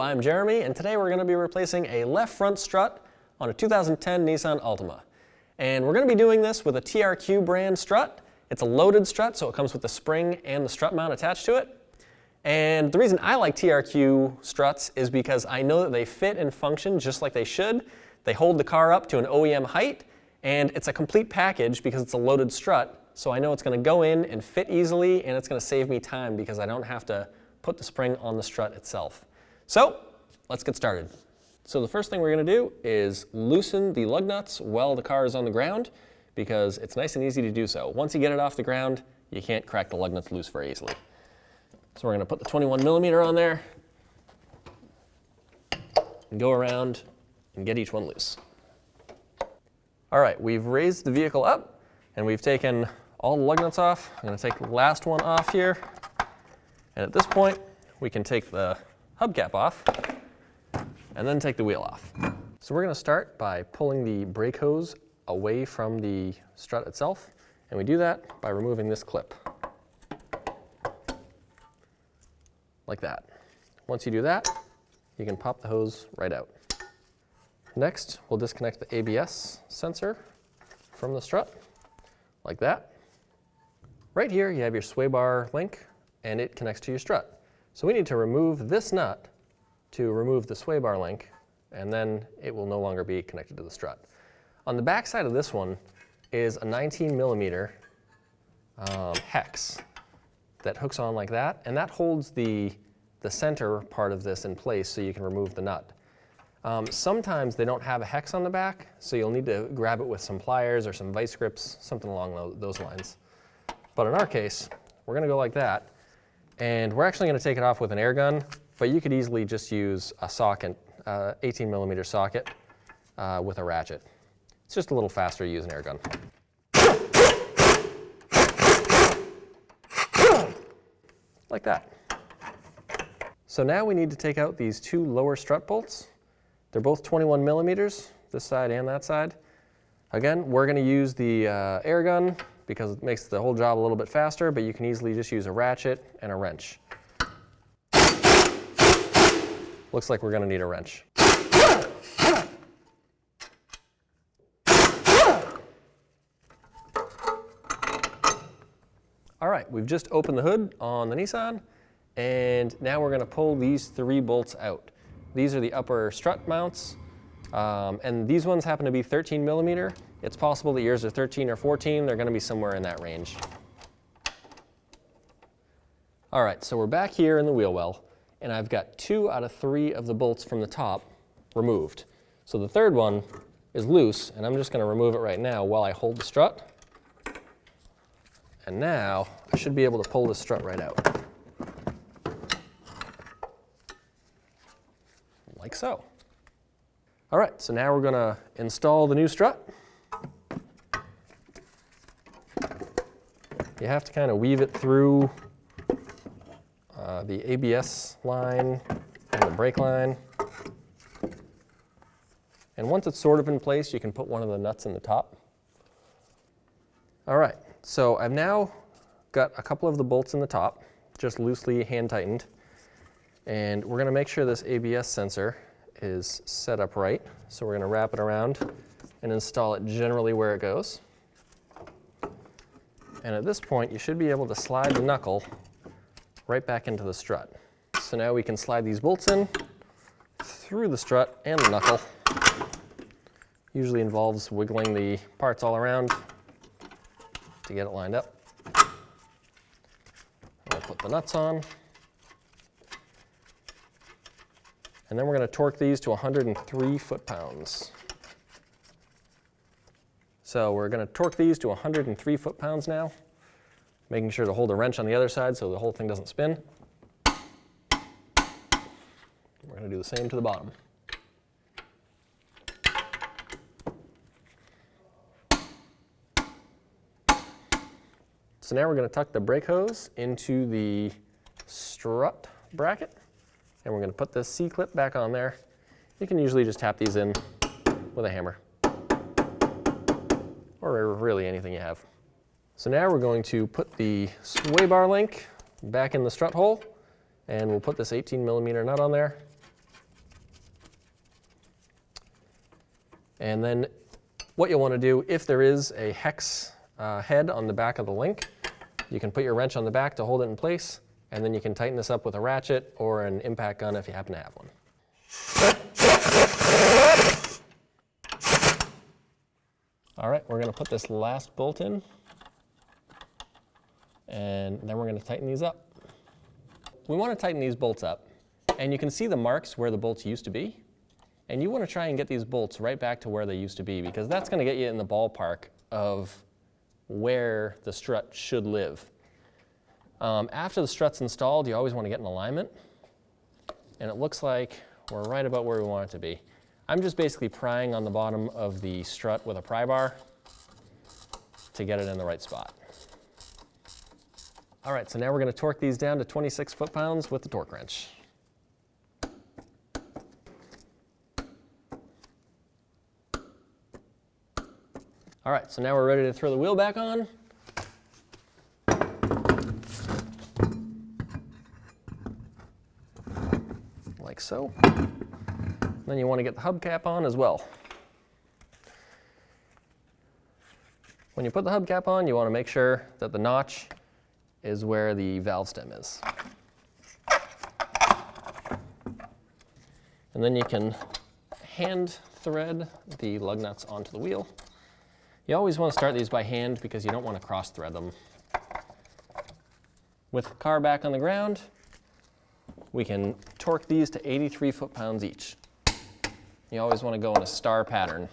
I'm Jeremy, and today we're going to be replacing a left front strut on a 2010 Nissan Altima. And we're going to be doing this with a TRQ brand strut. It's a loaded strut, so it comes with the spring and the strut mount attached to it. And the reason I like TRQ struts is because I know that they fit and function just like they should. They hold the car up to an OEM height, and it's a complete package because it's a loaded strut, so I know it's going to go in and fit easily, and it's going to save me time because I don't have to put the spring on the strut itself. So let's get started. So the first thing we're going to do is loosen the lug nuts while the car is on the ground, because it's nice and easy to do so. Once you get it off the ground, you can't crack the lug nuts loose very easily. So we're going to put the 21mm on there and go around and get each one loose. All right, we've raised the vehicle up and we've taken all the lug nuts off. I'm going to take the last one off here. And at this point, we can take the hubcap off and then take the wheel off. So we're going to start by pulling the brake hose away from the strut itself. And we do that by removing this clip. Like that. Once you do that, you can pop the hose right out. Next, we'll disconnect the ABS sensor from the strut, like that. Right here, you have your sway bar link, and it connects to your strut. So we need to remove this nut to remove the sway bar link, and then it will no longer be connected to the strut. On the back side of this one is a 19mm hex that hooks on like that, and that holds the center part of this in place so you can remove the nut. Sometimes they don't have a hex on the back, so you'll need to grab it with some pliers or some vice grips, something along those lines. But in our case, we're going to go like that, and we're actually going to take it off with an air gun, but you could easily just use a socket, 18mm socket with a ratchet. It's just a little faster to use an air gun. Like that. So now we need to take out these two lower strut bolts. They're both 21mm, this side and that side. Again, we're going to use the air gun because it makes the whole job a little bit faster, but you can easily just use a ratchet and a wrench. Looks like we're going to need a wrench. All right, we've just opened the hood on the Nissan, and now we're going to pull these three bolts out. These are the upper strut mounts, and these ones happen to be 13mm. It's possible that yours are 13 or 14. They're going to be somewhere in that range. All right, so we're back here in the wheel well, and I've got 2 out of 3 of the bolts from the top removed. So the third one is loose, and I'm just going to remove it right now while I hold the strut. And now I should be able to pull the strut right out. Like so. All right, so now we're going to install the new strut. You have to kind of weave it through the ABS line and the brake line. And once it's sort of in place, you can put one of the nuts in the top. All right, so I've now got a couple of the bolts in the top, just loosely hand tightened. And we're going to make sure this ABS sensor is set up right. So we're going to wrap it around and install it generally where it goes. And at this point, you should be able to slide the knuckle right back into the strut. So now we can slide these bolts in through the strut and the knuckle. Usually involves wiggling the parts all around to get it lined up. We'll put the nuts on. And then we're going to torque these to 103 foot-pounds. So we're going to torque these to 103 foot-pounds now, making sure to hold a wrench on the other side so the whole thing doesn't spin. We're going to do the same to the bottom. So now we're going to tuck the brake hose into the strut bracket. And we're going to put this C-clip back on there. You can usually just tap these in with a hammer, or really anything you have. So now we're going to put the sway bar link back in the strut hole, and we'll put this 18mm nut on there. And then what you'll want to do, if there is a hex head on the back of the link, you can put your wrench on the back to hold it in place, and then you can tighten this up with a ratchet or an impact gun if you happen to have one. All right, we're going to put this last bolt in, and then we're going to tighten these up. We want to tighten these bolts up, and you can see the marks where the bolts used to be, and you want to try and get these bolts right back to where they used to be, because that's going to get you in the ballpark of where the strut should live. After the strut's installed, you always want to get an alignment, and it looks like we're right about where we want it to be. I'm just basically prying on the bottom of the strut with a pry bar to get it in the right spot. All right, so now we're going to torque these down to 26 foot-pounds with the torque wrench. All right, so now we're ready to throw the wheel back on. Like so. Then you want to get the hubcap on as well. When you put the hubcap on, you want to make sure that the notch is where the valve stem is. And then you can hand thread the lug nuts onto the wheel. You always want to start these by hand because you don't want to cross thread them. With the car back on the ground, we can torque these to 83 foot-pounds each. You always want to go in a star pattern.